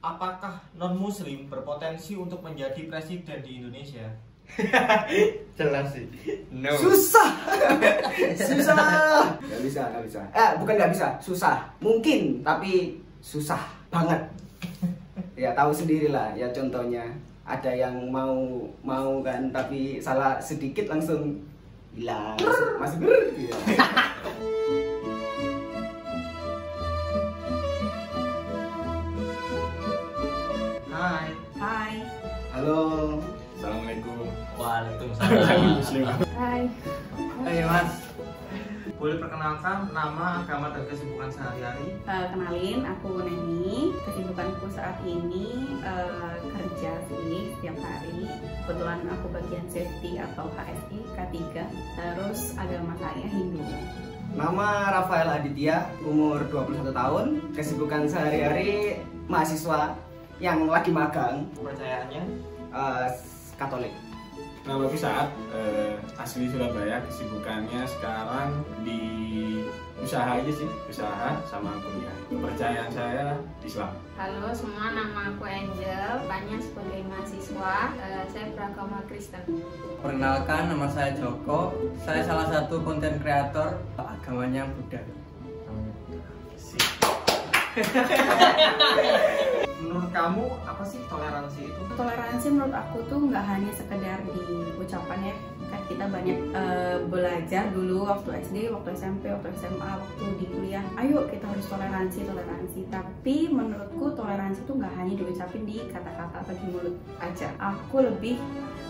Apakah non-muslim berpotensi untuk menjadi presiden di Indonesia? Jelas sih. No. Susah. Gak bisa. Bukan gak bisa, susah. Mungkin, tapi susah banget. Ya tahu sendirilah. Ya contohnya ada yang mau kan, tapi salah sedikit langsung hilang. Masuk gitu. Hai. Halo. Assalamualaikum. Waalaikumsalam. Hai. Ayo Mas. Boleh perkenalkan nama, agama, dan kesibukan sehari-hari? Kenalin, aku Neni. Kesibukanku saat ini kerja sih setiap hari. Kebetulan aku bagian safety atau HSI K3. Terus agama saya Hindu. Nama Rafael Aditya, umur 21 tahun. Kesibukan sehari-hari mahasiswa yang lagi magang. Kepercayaannya? Katolik. Nama aku Saat, asli Surabaya. Kesibukannya sekarang di usaha aja sih, usaha sama kuliah. Kepercayaan saya Islam. Halo semua, nama aku Angel, banyak sebagai mahasiswa, saya beragama Kristen. Perkenalkan, nama saya Joko. Saya salah satu konten kreator, agamanya Buddha. Menurut kamu apa sih toleransi itu? Toleransi menurut aku tuh nggak hanya sekedar di ucapan ya. Kan kita banyak belajar dulu waktu SD, waktu SMP, waktu SMA, waktu di kuliah. Ayo kita harus toleransi. Tapi menurutku toleransi tuh nggak hanya diucapin di kata-kata atau di mulut aja. Aku lebih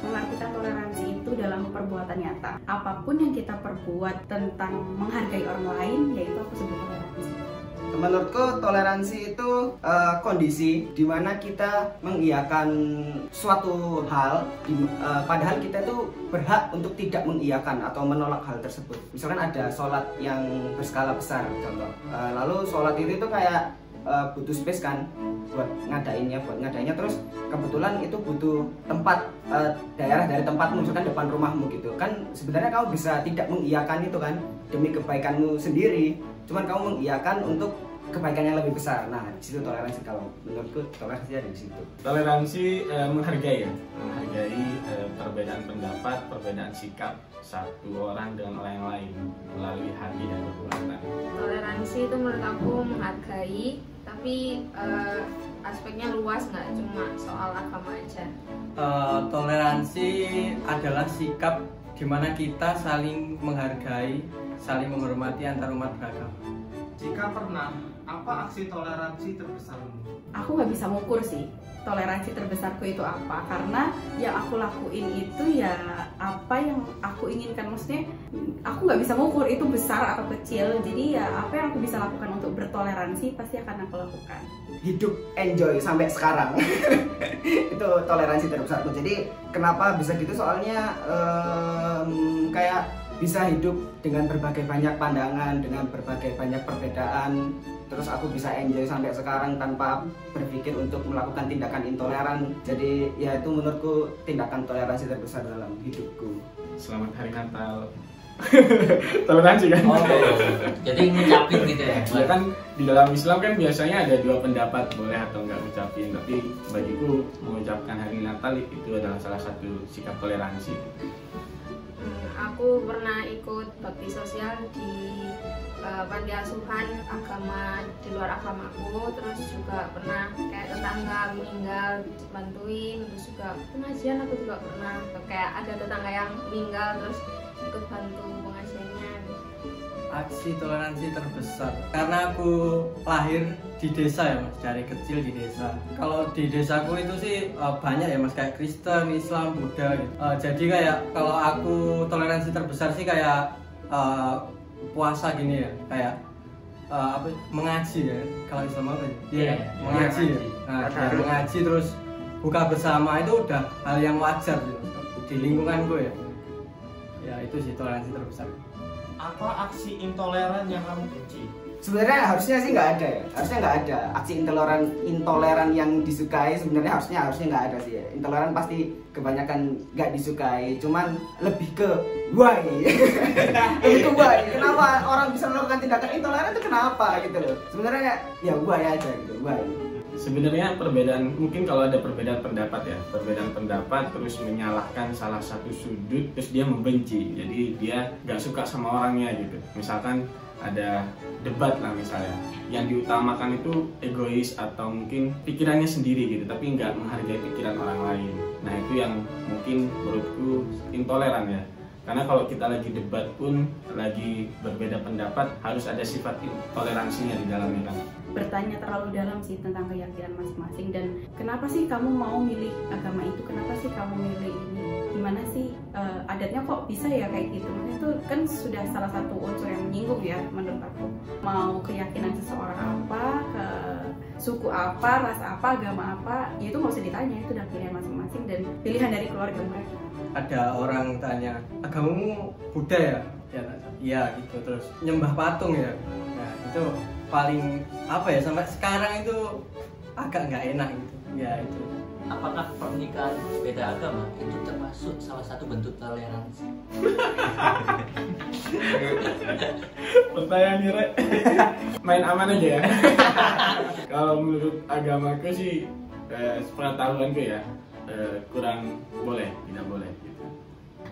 mengartikan toleransi itu dalam perbuatan nyata. Apapun yang kita perbuat tentang menghargai orang lain, yaitu aku sebut toleransi. Menurutku toleransi itu kondisi di mana kita mengiyakan suatu hal, padahal kita itu berhak untuk tidak mengiyakan atau menolak hal tersebut. Misalkan ada sholat yang berskala besar, contoh. Lalu sholat itu kayak butuh space kan buat ngadainnya, terus kebetulan itu butuh tempat, daerah dari tempatmu, misalkan depan rumahmu gitu kan. Sebenarnya kamu bisa tidak mengiyakan itu kan demi kebaikanmu sendiri, cuman kamu mengiyakan untuk kebaikan yang lebih besar. Nah, di situ toleransi. Kalau menurutku toleransi ada di situ. Toleransi menghargai ya, menghargai perbedaan pendapat, perbedaan sikap satu orang dengan orang yang lain melalui hati dan perbuatan. Toleransi itu menurut aku menghargai, tapi aspeknya luas, nggak cuma soal agama aja. Toleransi adalah sikap di mana kita saling menghargai, saling menghormati antar umat beragama. Jika pernah, apa aksi toleransi terbesarmu? Aku nggak bisa mengukur sih toleransi terbesarku itu apa, karena yang aku lakuin itu ya apa yang aku inginkan. Maksudnya aku nggak bisa mengukur itu besar atau kecil, jadi ya apa yang aku bisa lakukan untuk bertoleransi pasti akan aku lakukan. Hidup enjoy sampai sekarang. Itu toleransi terbesarku. Jadi kenapa bisa gitu, soalnya kayak bisa hidup dengan berbagai banyak pandangan, dengan berbagai banyak perbedaan. Terus aku bisa enjoy sampai sekarang tanpa berpikir untuk melakukan tindakan intoleran. Jadi ya itu menurutku tindakan toleransi terbesar dalam hidupku. Selamat Hari Natal. Toleransi kan? Oh, jadi ngucapin gitu ya? Ya kan di dalam Islam kan biasanya ada dua pendapat, boleh atau enggak ngucapin. Tapi bagiku mengucapkan Hari Natal itu adalah salah satu sikap toleransi. Aku pernah ikut bakti sosial di panti asuhan agama di luar agamaku, terus juga pernah kayak tetangga meninggal bantuin, terus juga pengajian aku juga pernah kayak ada tetangga yang meninggal terus ikut bantu pengajiannya. Aksi toleransi terbesar karena aku lahir di desa ya Mas, dari kecil di desa. Kalau di desaku itu sih banyak ya Mas, kayak Kristen, Islam, Buddha gitu. Jadi kayak kalau aku toleransi terbesar sih kayak puasa gini ya, kayak apa, mengaji ya. Kalau Islam apa ya? Iya, mengaji ya. Nah, kayak mengaji terus buka bersama itu udah hal yang wajar gitu di lingkunganku ya. Ya itu sih toleransi terbesar. Apa aksi intoleran yang kamu benci? Sebenarnya harusnya sih nggak ada ya, harusnya nggak ada aksi intoleran yang disukai. Sebenarnya harusnya nggak ada sih ya. Intoleran pasti kebanyakan nggak disukai, cuman lebih ke why. Lebih ke why, kenapa orang bisa melakukan tindakan intoleran itu kenapa gitu loh. Sebenarnya ya why aja gitu, why. Sebenarnya perbedaan, mungkin kalau ada perbedaan pendapat ya, perbedaan pendapat terus menyalahkan salah satu sudut, terus dia membenci, jadi dia nggak suka sama orangnya gitu. Misalkan ada debat lah misalnya, yang diutamakan itu egois atau mungkin pikirannya sendiri gitu, tapi nggak menghargai pikiran orang lain. Nah itu yang mungkin menurutku intoleran ya. Karena kalau kita lagi debat pun, lagi berbeda pendapat, harus ada sifat toleransinya di dalamnya kan. Bertanya terlalu dalam sih tentang keyakinan masing-masing, dan kenapa sih kamu mau milih agama itu, kenapa sih kamu milih ini, gimana sih adatnya kok bisa ya kayak gitu. Itu kan sudah salah satu unsur yang menyinggung ya menurut aku. Mau keyakinan seseorang apa, ke suku apa, ras apa, agama apa, ya itu nggak usah ditanya, itu udah pilihan masing-masing dan pilihan dari keluarga mereka. Ada orang tanya, agamamu Buddha ya? Iya gitu, terus nyembah patung ya? Nah itu paling apa ya, sampai sekarang itu agak nggak enak gitu ya. Itu Apakah pernikahan beda agama itu termasuk salah satu bentuk toleransi? Pertanyaan Rek. Main aman aja ya. Kalau menurut agamaku sih, sepengetahuanku ya, kurang boleh, tidak boleh gitu.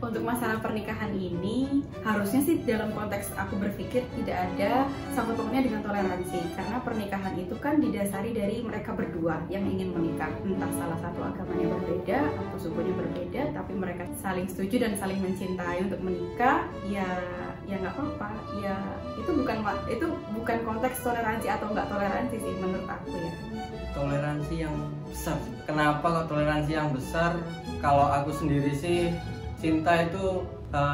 Untuk masalah pernikahan ini, harusnya sih dalam konteks aku berpikir tidak ada sangkut pautnya dengan toleransi, karena pernikahan itu kan didasari dari mereka berdua yang ingin menikah, entah salah satu agamanya berbeda atau sukunya berbeda, tapi mereka saling setuju dan saling mencintai untuk menikah. Ya nggak apa-apa. Ya itu bukan konteks toleransi atau nggak toleransi sih menurut aku ya. toleransi yang besar. Kenapa kok toleransi yang besar? Kalau aku sendiri sih, cinta itu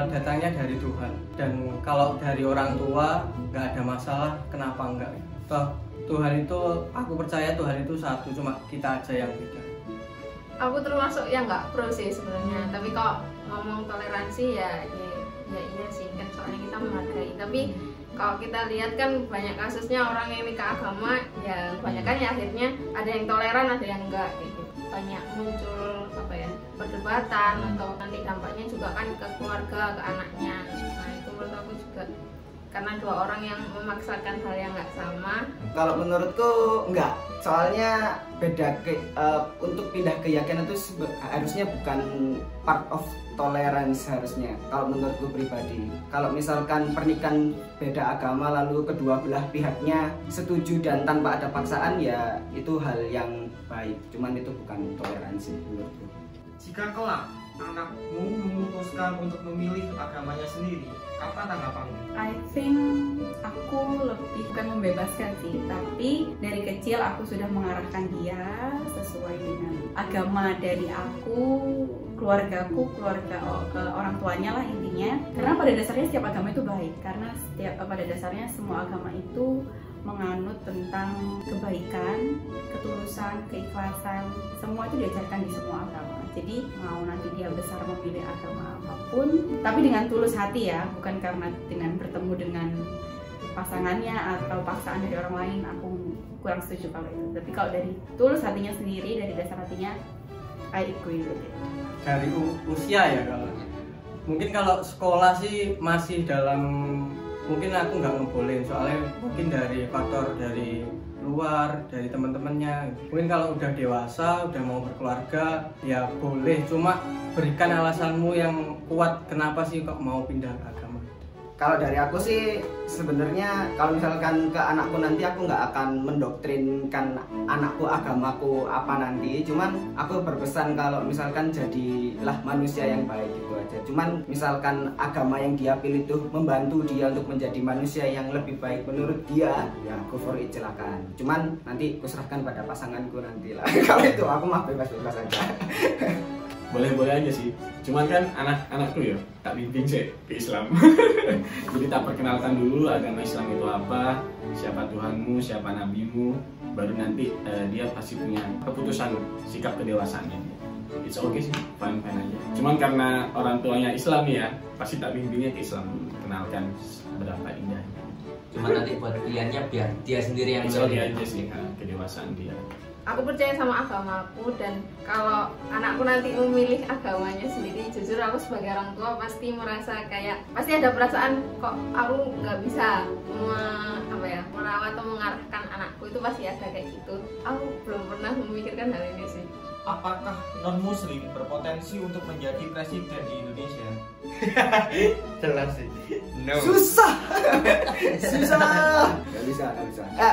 datangnya dari Tuhan, dan kalau dari orang tua nggak ada masalah, kenapa enggak? Toh Tuhan itu, aku percaya Tuhan itu satu, cuma kita aja yang beda. Aku termasuk yang nggak pro sih sebenarnya, tapi kalau ngomong toleransi ya iya sih kan, soalnya kita menghargai. Tapi kalau kita lihat kan banyak kasusnya orang yang nikah agama ya kebanyakan ya akhirnya ada yang toleran, ada yang enggak gitu. Banyak muncul perdebatan atau nanti dampaknya juga kan ke keluarga, ke anaknya. Nah itu menurut aku juga karena dua orang yang memaksakan hal yang nggak sama. Kalau menurutku enggak, soalnya beda untuk pindah keyakinan itu harusnya bukan part of tolerance harusnya. Kalau menurutku pribadi, kalau misalkan pernikahan beda agama lalu kedua belah pihaknya setuju dan tanpa ada paksaan, ya itu hal yang baik. Cuman itu bukan toleransi menurutku. Jika kelak anakmu memutuskan untuk memilih agamanya sendiri, apa tanggapanmu? I think aku lebih bukan membebaskan sih, tapi dari kecil aku sudah mengarahkan dia sesuai dengan agama dari aku, keluargaku, keluarga orang tuanya lah intinya. Karena pada dasarnya setiap agama itu baik, karena pada dasarnya semua agama itu menganut tentang kebaikan, ketulusan, keikhlasan, semua itu diajarkan di semua agama. Jadi mau nanti dia besar memilih agama apapun, tapi dengan tulus hati ya, bukan karena dengan bertemu dengan pasangannya atau paksaan dari orang lain. Aku kurang setuju kalau itu. Tapi kalau dari tulus hatinya sendiri, dari dasar hatinya, I agree with it. Dari usia ya, kalau mungkin kalau sekolah sih masih dalam, mungkin aku nggak ngebolehin, soalnya mungkin dari faktor dari luar, dari teman-temannya. Mungkin kalau udah dewasa, udah mau berkeluarga, ya boleh, cuma berikan alasanmu yang kuat kenapa sih kok mau pindah agama. Kalau dari aku sih sebenarnya kalau misalkan ke anakku nanti, aku nggak akan mendoktrinkan anakku agamaku apa nanti. Cuman aku berpesan kalau misalkan jadilah manusia yang baik gitu aja. Cuman misalkan agama yang dia pilih itu membantu dia untuk menjadi manusia yang lebih baik menurut dia, ya go for it, silakan. Cuman nanti kuserahkan pada pasanganku nanti lah. Kalau itu aku mah bebas-bebas aja. Boleh-boleh aja sih, cuman kan anak-anakku ya tak bimbing sih ke Islam. Jadi tak perkenalkan dulu agama Islam itu apa, siapa Tuhanmu, siapa nabimu, baru nanti dia pasti punya keputusan sikap kedewasaannya. It's okay sih, fine-fine aja. Cuman karena orang tuanya Islam ya, pasti tak bimbingnya ke Islam dulu, kenalkan berapa indahnya. Cuma nanti buat pilihannya biar dia sendiri yang It's okay milih. aja sih, kedewasaan dia. aku percaya sama agamaku, dan kalau anakku nanti memilih agamanya sendiri, jujur aku sebagai orang tua pasti merasa kayak pasti ada perasaan kok aku nggak bisa merawat atau mengarahkan anakku, itu pasti ada kayak gitu. Aku belum pernah memikirkan hal ini sih. Apakah non-muslim berpotensi untuk menjadi presiden di Indonesia? Jelas sih. No. Susah. Gak bisa.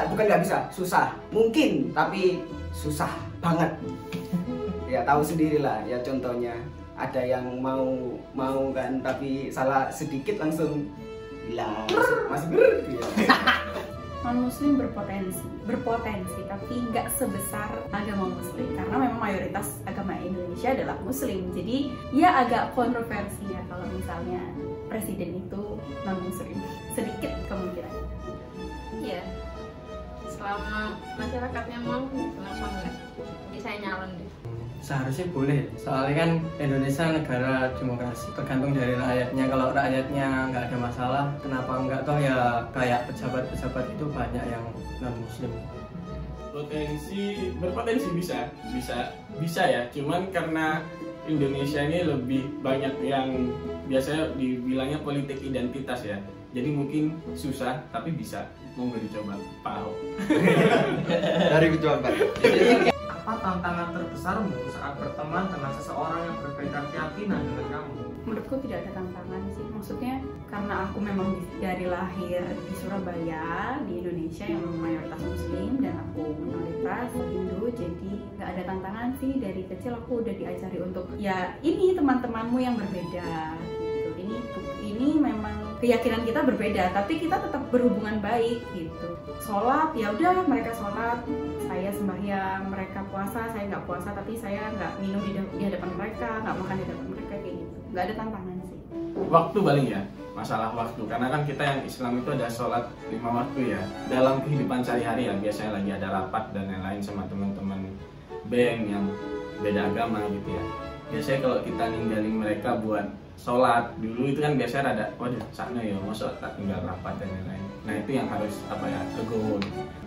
Bukan gak bisa, susah. Mungkin, tapi susah banget. Ya tahu sendirilah ya, contohnya ada yang mau kan, tapi salah sedikit langsung hilang. Masih Non-muslim berpotensi tapi nggak sebesar agama muslim, karena memang mayoritas agama Indonesia adalah muslim. Jadi ya agak kontroversi ya kalau misalnya presiden itu non-muslim, sedikit kemungkinan. Iya, selama masyarakatnya mau, kenapa enggak? Jadi saya nyalon deh. Seharusnya boleh, soalnya kan Indonesia negara demokrasi, tergantung dari rakyatnya. Kalau rakyatnya nggak ada masalah, kenapa enggak? Toh ya kayak pejabat-pejabat itu banyak yang non muslim. Berpotensi bisa ya, cuman karena Indonesia ini lebih banyak yang biasanya dibilangnya politik identitas ya, jadi mungkin susah tapi bisa. Monggo dicoba Pak Ahok. Dari pejabat. Apa tantangan terbesarmu saat berteman dengan seseorang yang berbeda keyakinan dengan kamu? Menurutku tidak ada tantangan sih, maksudnya karena aku memang dari lahir di Surabaya, di Indonesia yang mayoritas muslim, dan aku minoritas Hindu, jadi nggak ada tantangan sih. Dari kecil aku udah diajari untuk ya ini teman-temanmu yang berbeda gitu, ini memang keyakinan kita berbeda, tapi kita tetap berhubungan baik gitu. Sholat ya udah, mereka sholat, saya sembahyang, mereka puasa, saya nggak puasa, tapi saya nggak minum di hadapan mereka, nggak makan di hadapan mereka, kayak gitu. Nggak ada tantangan sih. Waktu paling ya, masalah waktu, karena kan kita yang Islam itu ada sholat 5 waktu ya. Dalam kehidupan sehari-hari ya, biasanya lagi ada rapat dan lain-lain sama teman-teman BEM yang beda agama gitu ya. Biasanya kalau kita ninggalin mereka buat sholat dulu itu kan biasanya ada, waduh sana ya, masa tak tinggal rapat dan lain-lain. Nah itu yang harus teguh.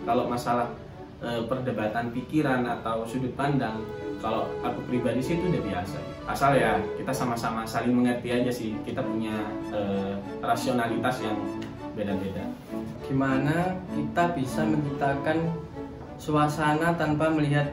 Kalau masalah perdebatan pikiran atau sudut pandang, kalau aku pribadi sih itu udah biasa. Asal ya kita sama-sama saling mengerti aja sih, kita punya rasionalitas yang beda-beda. Gimana kita bisa menciptakan suasana tanpa melihat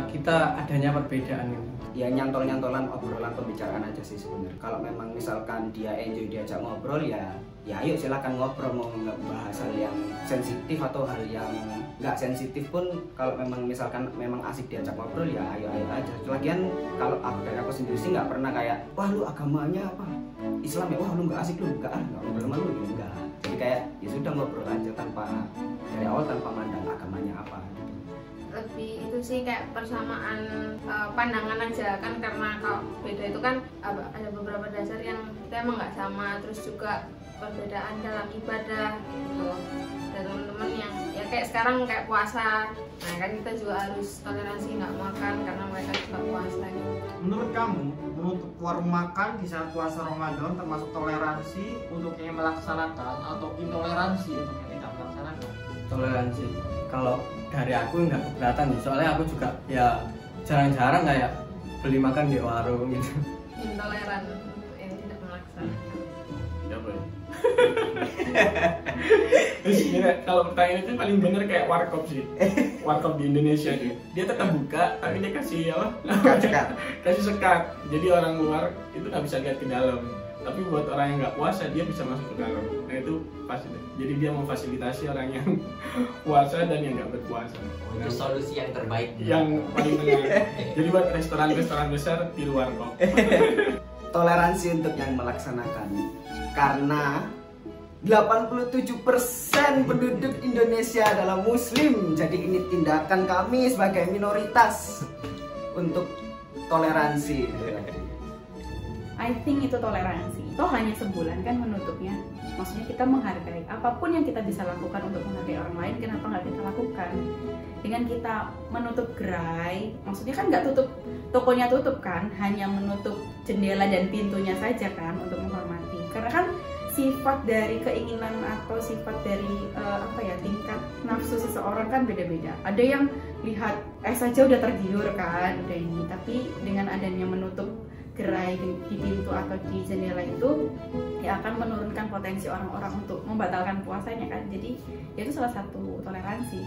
kita adanya perbedaan ini? Ya nyantol-nyantolan obrolan pembicaraan aja sih sebenarnya. Kalau memang misalkan dia enjoy diajak ngobrol ya ayo silakan ngobrol, mau ngebahas hal yang sensitif atau hal yang nggak sensitif pun, kalau memang misalkan memang asik diajak ngobrol ya ayo aja. Lagian kalau aku sendiri sih nggak pernah kayak wah lu agamanya apa Islam ya, wah lu nggak asik, lu nggak ngobrol sama lu gitu, enggak. Jadi kayak ya sudah ngobrol aja tanpa dari awal tanpa mandang agamanya apa gitu. Lebih itu sih kayak persamaan pandangan aja kan, karena kalau beda itu kan ada beberapa dasar yang kita emang nggak sama, terus juga perbedaan dalam ibadah gitu. Dan teman-teman yang ya kayak sekarang kayak puasa, nah kan kita juga harus toleransi nggak makan karena mereka juga puasa gitu. Menurut kamu, menutup warung makan di saat puasa Ramadan termasuk toleransi untuk yang melaksanakan atau intoleransi untuk yang tidak melaksanakan? Toleransi. Kalau dari aku nggak keberatan nih, soalnya aku juga ya jarang-jarang kayak beli makan di warung gitu. Intoleran untuk yang tidak melaksanakan. Ya boleh. Terus kalau pertanyaan itu paling bener kayak warkop sih. Warkop di Indonesia tuh, dia tetap buka tapi dia kasih apa? Kasih sekat. Jadi orang luar itu nggak bisa lihat ke dalam. Tapi buat orang yang nggak puasa dia bisa masuk ke dalam. Nah itu pasti. Jadi dia memfasilitasi orang yang puasa dan yang nggak berpuasa. Itu solusi yang terbaik. Yang paling benar. Jadi buat restoran-restoran besar tiru warkop. Toleransi untuk yang melaksanakan, karena 87% penduduk Indonesia adalah muslim. Jadi ini tindakan kami sebagai minoritas untuk toleransi. I think itu toleransi. Toh hanya sebulan kan menutupnya. Maksudnya kita menghargai apapun yang kita bisa lakukan untuk menghargai orang lain, kenapa nggak kita lakukan? Dengan kita menutup gerai, maksudnya kan nggak tutup tokonya tutup kan, hanya menutup jendela dan pintunya saja kan untuk menghormati. Karena kan sifat dari keinginan atau sifat dari tingkat nafsu seseorang kan beda-beda. Ada yang lihat saja udah tergiur kan, udah ini, tapi dengan adanya menutup gerai di pintu atau di jendela itu ya akan menurunkan potensi orang-orang untuk membatalkan puasanya kan. Jadi itu salah satu toleransi.